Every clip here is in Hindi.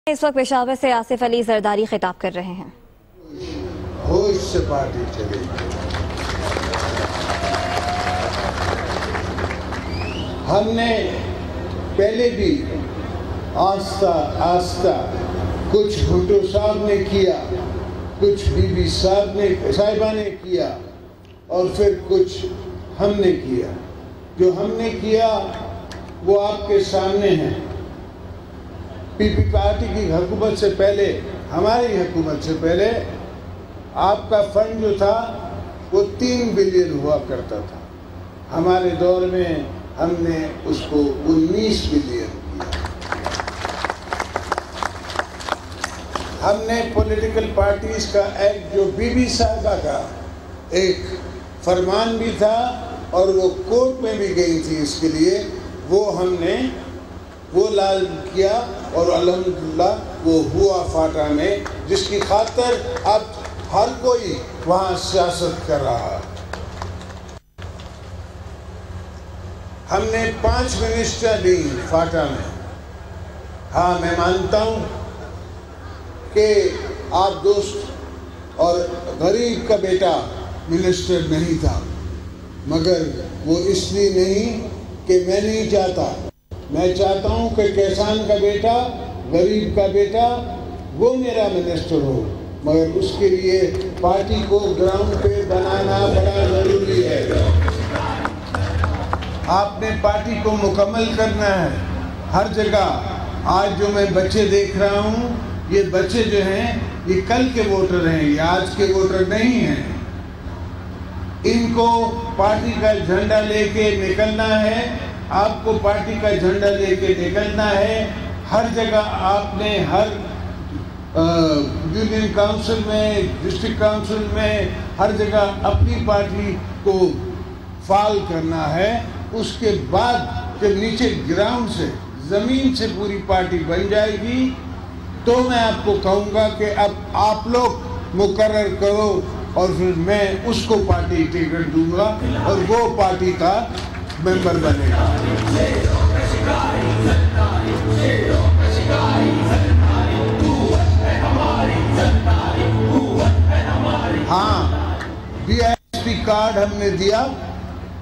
इस वक्त पेशावर से आसिफ अली जरदारी खिताब कर रहे हैं। होश से पार्टी चलेगी। हमने पहले भी आस्ता आस्ता कुछ भुट्टो साहब ने किया, कुछ बीबी साहिबा ने किया और फिर कुछ हमने किया। जो हमने किया वो आपके सामने है। पीपी पार्टी की हुकूमत से पहले, हमारी हुकूमत से पहले आपका फंड जो था वो 3 बिलियन हुआ करता था। हमारे दौर में हमने उसको 19 बिलियन किया। हमने पॉलिटिकल पार्टीज का एक्ट, जो बीबी साहिबा का एक फरमान भी था और वो कोर्ट में भी गई थी इसके लिए, वो लागू किया और अल्हम्दुलिल्लाह वो हुआ फाटा में, जिसकी खातिर अब हर कोई वहाँ सियासत कर रहा है। हमने 5 मिनिस्टर दी फाटा में। हाँ, मैं मानता हूँ कि आप दोस्त और गरीब का बेटा मिनिस्टर नहीं था, मगर वो इसलिए नहीं कि मैं नहीं चाहता। मैं चाहता हूं कि किसान का बेटा, गरीब का बेटा, वो मेरा मिनिस्टर हो, मगर उसके लिए पार्टी को ग्राउंड पे बनाना बड़ा जरूरी है। आपने पार्टी को मुकम्मल करना है हर जगह। आज जो मैं बच्चे देख रहा हूं, ये बच्चे जो हैं ये कल के वोटर हैं, ये आज के वोटर नहीं हैं। इनको पार्टी का झंडा लेके निकलना है, आपको पार्टी का झंडा लेके निकलना है। हर जगह आपने हर यूनियन काउंसिल में, डिस्ट्रिक्ट काउंसिल में, हर जगह अपनी पार्टी को फाल करना है। उसके बाद जब नीचे ग्राउंड से, जमीन से पूरी पार्टी बन जाएगी, तो मैं आपको कहूँगा कि अब आप लोग मुकर्रर करो और फिर मैं उसको पार्टी टिकट दूंगा और वो पार्टी का मेंबर बनेगा। हाँ, BISP कार्ड हमने दिया,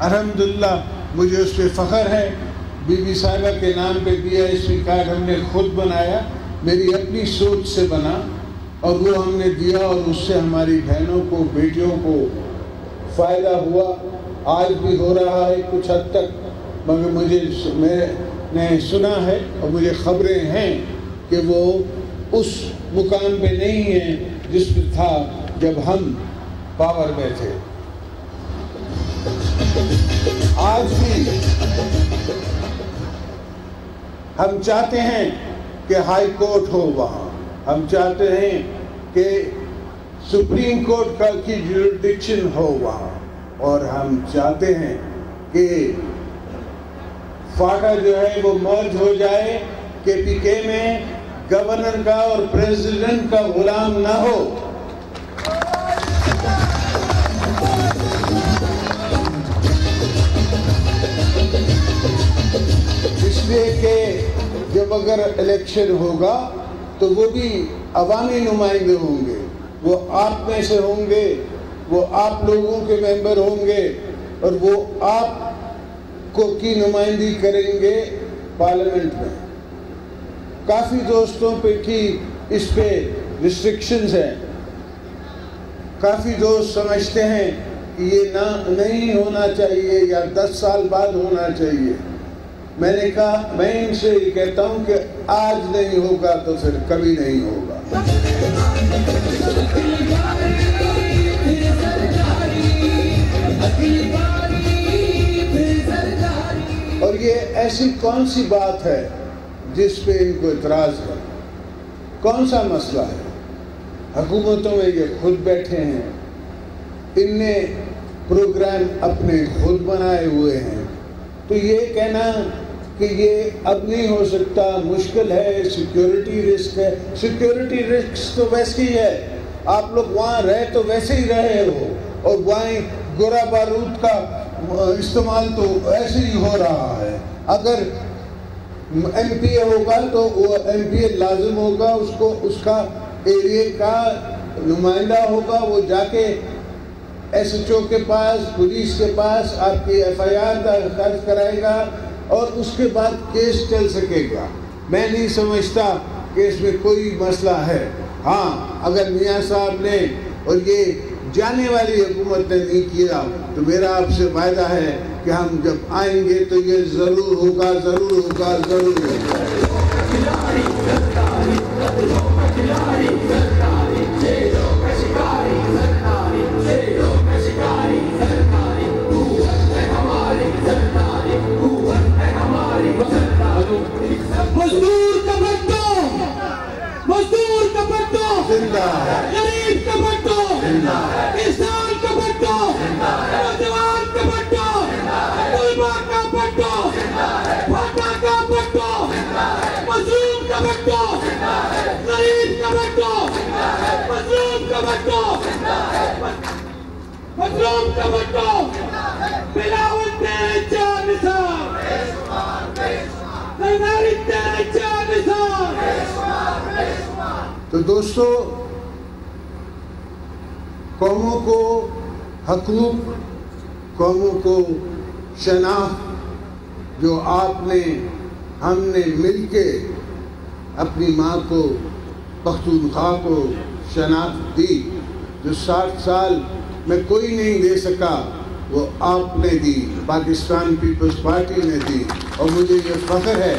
अल्हम्दुलिल्लाह मुझे उस पर फख्र है। बीबी साहिबा के नाम पे BISP कार्ड हमने खुद बनाया, मेरी अपनी सोच से बना और वो हमने दिया और उससे हमारी बहनों को, बेटियों को फ़ायदा हुआ। आज भी हो रहा है कुछ हद तक, मगर मैंने सुना है और मुझे खबरें हैं कि वो उस मुकाम पे नहीं है जिस पे था जब हम पावर में थे। आज भी हम चाहते हैं कि हाई कोर्ट हो वहाँ, हम चाहते हैं कि सुप्रीम कोर्ट का की जुरिडिक्शन हो वहाँ, और हम चाहते हैं कि फाटा जो है वो मर्ज हो जाए, KPK में गवर्नर का और प्रेसिडेंट का गुलाम ना हो। इसलिए कि जब अगर इलेक्शन होगा तो वो भी अवामी नुमाइंदे होंगे, वो आप में से होंगे, वो आप लोगों के मेंबर होंगे और वो आप को की नुमाइंदगी करेंगे पार्लियामेंट में। काफ़ी दोस्तों पे की इस पे रिस्ट्रिक्शंस हैं। काफ़ी दोस्त समझते हैं कि ये नहीं होना चाहिए या 10 साल बाद होना चाहिए। मैंने कहा, मैं इनसे ये कहता हूँ कि आज नहीं होगा तो फिर कभी नहीं होगा। और ये ऐसी कौन सी बात है जिस पे इनको इतराज़ है? कौन सा मसला है? हुकूमतों में ये खुद बैठे हैं, इनने प्रोग्राम अपने खुद बनाए हुए हैं, तो ये कहना कि ये अब नहीं हो सकता, मुश्किल है, सिक्योरिटी रिस्क है। सिक्योरिटी रिस्क तो वैसे ही है, आप लोग वहाँ रहे तो वैसे ही रहे हो, और वहाँ गोला बारूद का इस्तेमाल तो ऐसे ही हो रहा है। अगर एमपीए होगा तो वो एमपीए लाजिम होगा, उसको उसका एरिया का नुमाइंदा होगा, वो जाके एसएचओ के पास, पुलिस के पास आपकी एफआईआर दर्ज कराएगा और उसके बाद केस चल सकेगा। मैं नहीं समझता कि इसमें कोई मसला है। हाँ, अगर मियाँ साहब ने और ये जाने वाली हुकूमत ने नहीं किया तो मेरा आपसे वायदा है कि हम जब आएंगे तो ये जरूर होगा, जरूर होगा, जरूर होगा। मजदूर का भट्टो, मजदूर का भट्टो जिंदा है, गरीब का भट्टो जिंदा है, किसान का भट्टो नौजवान का भट्टो बुलबा का भट्टो फाटा का भट्टो मजलूम का भट्टो गरीब का भट्टो मजलूम का भट्टो मजलूम का भट्टो बिलावल तेरे चार निशान तो दोस्तों, कौमों को हकूक, कौमों को शनाख्त जो आपने हमने मिलके अपनी माँ को, पख्तूनख्वा को शनाख्त दी, जो 60 साल में कोई नहीं दे सका, वो आपने दी, पाकिस्तान पीपल्स पार्टी ने दी। और मुझे ये फख्र है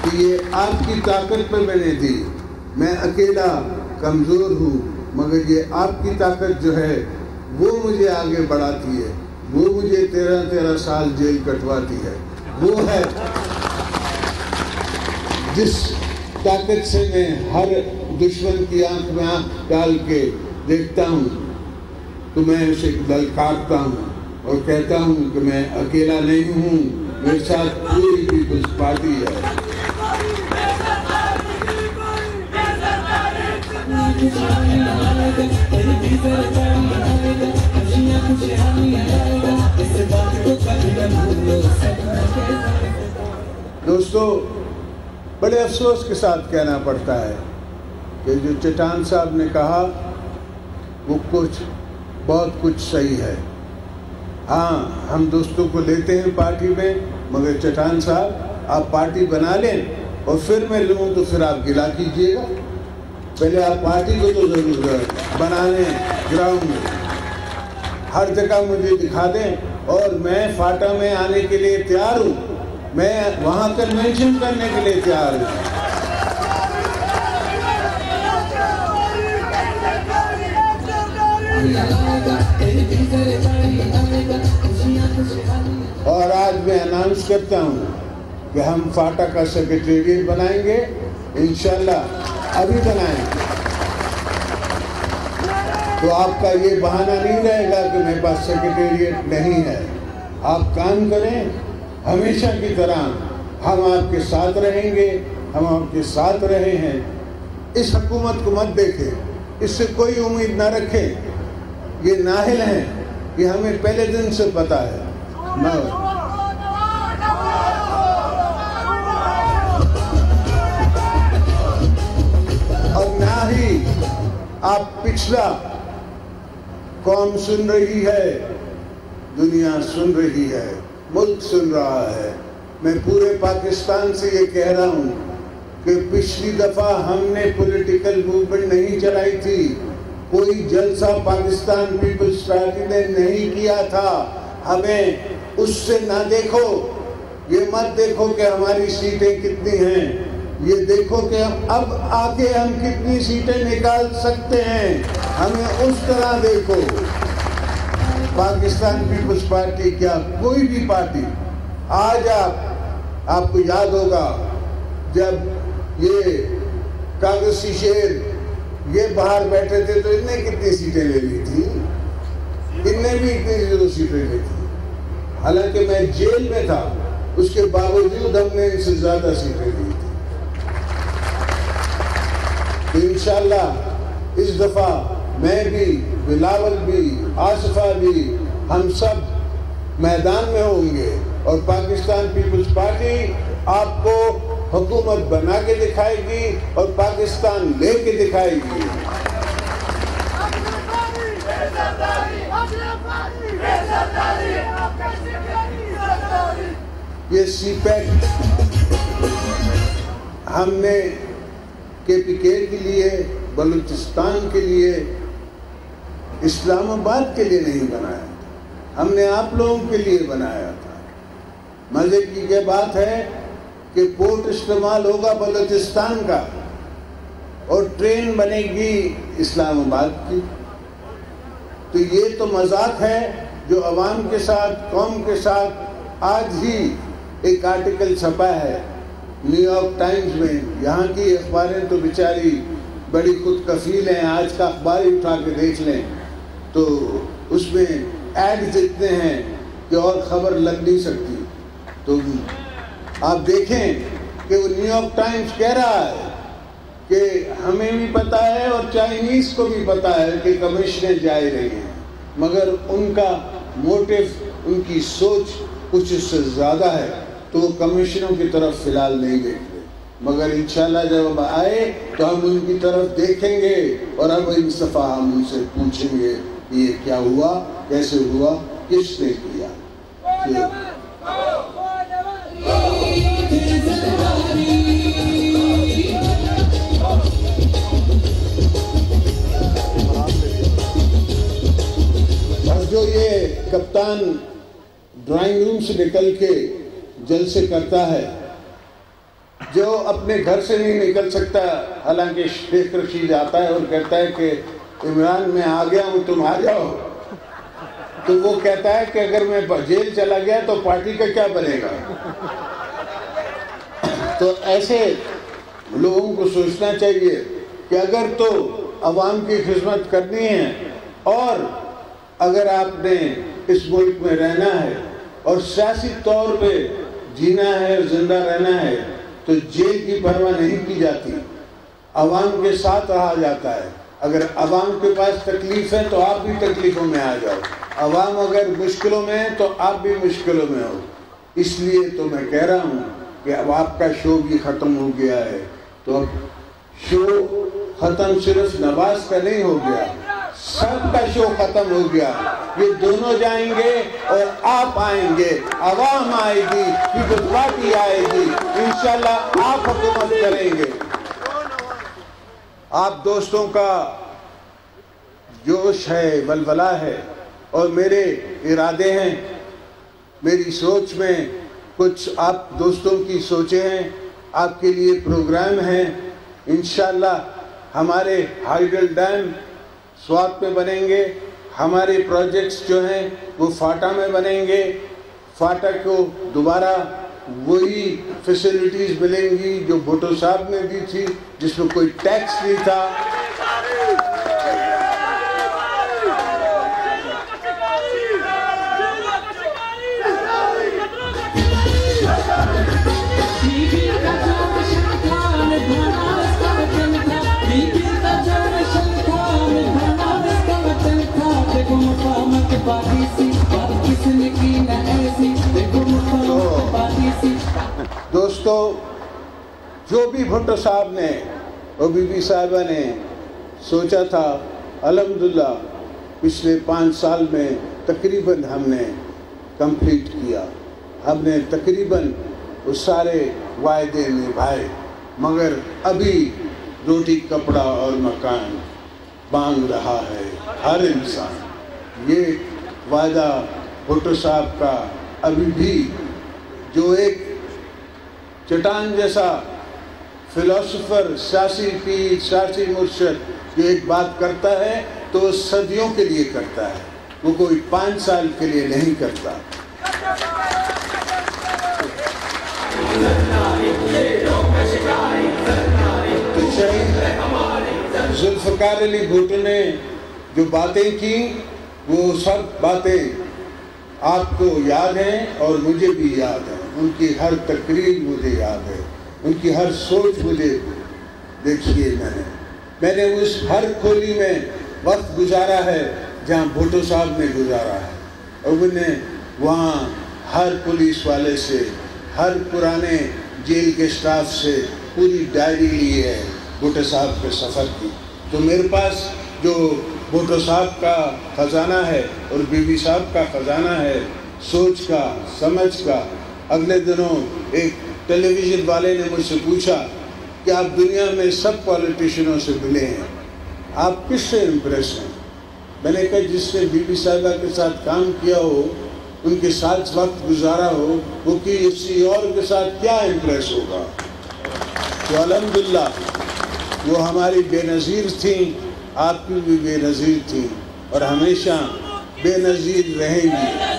कि ये आपकी ताकत पर मैंने दी। मैं अकेला कमज़ोर हूँ, मगर ये आपकी ताकत जो है वो मुझे आगे बढ़ाती है, वो मुझे 13 साल जेल कटवाती है। वो है जिस ताकत से मैं हर दुश्मन की आंख में आंख डाल के देखता हूँ तो मैं उसे ललकारता हूँ और कहता हूँ कि मैं अकेला नहीं हूँ, मेरे साथ पूरी पीपल्स पार्टी है। दोस्तों, बड़े अफसोस के साथ कहना पड़ता है कि जो चट्टान साहब ने कहा वो बहुत कुछ सही है। हाँ, हम दोस्तों को लेते हैं पार्टी में, मगर चट्टान साहब आप पार्टी बना लें और फिर मैं लूँ तो फिर आप गिला कीजिएगा। पहले आप पार्टी को तो जरूर बना लें, ग्राउंड में हर जगह मुझे दिखा दें और मैं फाटा में आने के लिए तैयार हूँ, मैं वहाँ कन्वेंशन करने के लिए तैयार हूँ। और आज मैं अनाउंस करता हूँ कि हम फाटा का सेक्रेटेरिएट बनाएंगे, इंशाल्लाह अभी बनाएंगे। तो आपका ये बहाना नहीं रहेगा कि मेरे पास सेक्रेटेरिएट नहीं है। आप काम करें, हमेशा की तरह हम आपके साथ रहेंगे, हम आपके साथ रहे हैं। इस हुकूमत को मत देखें, इससे कोई उम्मीद ना रखें, ये नाहिल हैं, ये हमें पहले दिन से पता है। और ना ही आप पिछला कौम सुन रही है, दुनिया सुन रही है, मुल्क सुन रहा है। मैं पूरे पाकिस्तान से ये कह रहा हूँ कि पिछली दफा हमने पॉलिटिकल मूवमेंट नहीं चलाई थी, कोई जलसा पाकिस्तान पीपल्स पार्टी ने नहीं किया था। हमें उससे ना देखो, ये मत देखो कि हमारी सीटें कितनी हैं, ये देखो कि अब आके हम कितनी सीटें निकाल सकते हैं, हमें उस तरह देखो। पाकिस्तान पीपल्स पार्टी क्या कोई भी पार्टी, आज आपको याद होगा जब ये कागजी शेर ये बाहर बैठे थे तो इनने कितनी सीटें ले ली थी, इनने भी इतनी 0 सीटें ली थी। हालांकि मैं जेल में था, उसके बावजूद हमने इनसे ज्यादा सीटें ली थी। तो इंशाल्लाह इस दफा मैं भी, बिलावल भी, आसिफा भी, हम सब मैदान में होंगे और पाकिस्तान पीपल्स पार्टी आपको हुकूमत बना के दिखाएगी और पाकिस्तान लेके दिखाएगी। ये सीपैक हमने KPK के लिए, बलूचिस्तान के लिए, इस्लामाबाद के लिए नहीं बनाया था, हमने आप लोगों के लिए बनाया था। मजे की क्या बात है कि पोर्ट इस्तेमाल होगा बलूचिस्तान का और ट्रेन बनेगी इस्लामाबाद की। तो ये तो मजाक है जो अवाम के साथ, कौम के साथ। आज ही एक आर्टिकल छपा है न्यूयॉर्क टाइम्स में। यहाँ की अखबारें तो बेचारी बड़ी खुद कफील हैं, आज का अखबार ही उठा के देख लें तो उसमें ऐड इतने हैं कि और खबर लग नहीं सकती। तो आप देखें कि वो न्यूयॉर्क टाइम्स कह रहा है कि हमें भी पता है और चाइनीज को भी पता है कि कमिश्नर जा रही हैं, मगर उनका मोटिव, उनकी सोच कुछ उससे ज़्यादा है, तो वो कमिश्नरों की तरफ फिलहाल नहीं देख रहे। मगर इंशाल्लाह जब अब आए तो हम उनकी तरफ देखेंगे और अब इन सफ़ा हम उनसे पूछेंगे ये क्या हुआ, कैसे हुआ, किसने किया। और जो ये कप्तान ड्राइंग रूम से निकल के जलसे करता है, जो अपने घर से नहीं निकल सकता, हालांकि शेख रशीद आता है और कहता है कि इमरान मैं आ गया हूँ, तुम आ जाओ, तो वो कहता है कि अगर मैं जेल चला गया तो पार्टी का क्या बनेगा। तो ऐसे लोगों को सोचना चाहिए कि अगर तो अवाम की खिदमत करनी है और अगर आपने इस मुल्क में रहना है और सियासी तौर पे जीना है और जिंदा रहना है, तो जेल की परवाह नहीं की जाती, अवाम के साथ रहा जाता है। अगर अवाम के पास तकलीफ है तो आप भी तकलीफों में आ जाओ, अवाम अगर मुश्किलों में है तो आप भी मुश्किलों में हो। इसलिए तो मैं कह रहा हूँ कि अब आपका शो भी ख़त्म हो गया है, तो अब शो ख़त्म सिर्फ नवाज का नहीं हो गया, सबका शो खत्म हो गया। ये दोनों जाएंगे और आप आएंगे, अवाम आएगी, पीपल्स पार्टी आएगी, इंशाल्लाह आप हुकूमत करेंगे। आप दोस्तों का जोश है, बलबला है और मेरे इरादे हैं, मेरी सोच में कुछ आप दोस्तों की सोचें हैं, आपके लिए प्रोग्राम हैं। इंशाल्लाह हमारे हाइडल डैम स्वात में बनेंगे, हमारे प्रोजेक्ट्स जो हैं वो फाटा में बनेंगे, फाटा को दोबारा वही फैसिलिटीज़ मिलेंगी जो भुट्टो साहब ने दी थी, जिसमें कोई टैक्स नहीं था। दोस्तों, जो भी भुट्टो साहब ने और बीबी साहिबा ने सोचा था, अल्हम्दुलिल्लाह पिछले 5 साल में तकरीबन हमने कंप्लीट किया। हमने तकरीबन वो सारे वायदे निभाए, मगर अभी रोटी कपड़ा और मकान मांग रहा है हर इंसान। ये वायदा भुट्टो साहब का अभी भी, जो एक चट्टान जैसा फिलोसोफर, सियासी पीर, सियासी मुर्शद जो एक बात करता है तो वो सदियों के लिए करता है, वो कोई 5 साल के लिए नहीं करता। तो जुल्फ़िकार अली भुट्टो ने जो बातें की वो सब बातें आपको याद हैं और मुझे भी याद है। उनकी हर तकरीर मुझे याद है, उनकी हर सोच मुझे, देखिए मैंने उस हर खोली में वक्त गुजारा है जहाँ भुट्टो साहब ने गुजारा है, और उन्हें वहाँ हर पुलिस वाले से, हर पुराने जेल के स्टाफ से पूरी डायरी ली है भुट्टो साहब के सफ़र की। तो मेरे पास जो भुट्टो साहब का ख़जाना है और बीबी साहब का ख़जाना है सोच का, समझ का। अगले दिनों एक टेलीविज़न वाले ने मुझसे पूछा कि आप दुनिया में सब पॉलिटिशियनों से मिले हैं, आप किससे इम्प्रेस हैं? मैंने कहा जिसने बीबी साहिबा के साथ काम किया हो, उनके साथ वक्त गुजारा हो, वो किसी और के साथ क्या इम्प्रेस होगा। तो अल्हम्दुलिल्लाह वो हमारी बेनज़ीर थी, आपकी भी बेनज़ीर थी और हमेशा बेनज़ीर रहेंगी।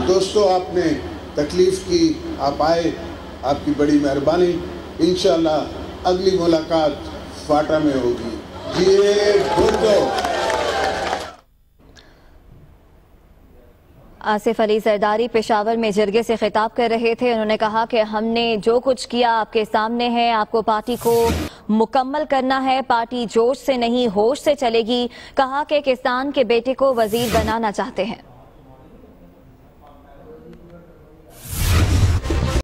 दोस्तों, आपने तकलीफ़ की, आप आए, आपकी बड़ी मेहरबानी। इंशाअल्लाह अगली मुलाकात फाटा में होगी। जिए भुट्टो। आसिफ अली जरदारी पेशावर में जरगे से खिताब कर रहे थे। उन्होंने कहा कि हमने जो कुछ किया आपके सामने है, आपको पार्टी को मुकम्मल करना है, पार्टी जोश से नहीं होश से चलेगी। कहा कि किसान के बेटे को वजीर बनाना चाहते हैं।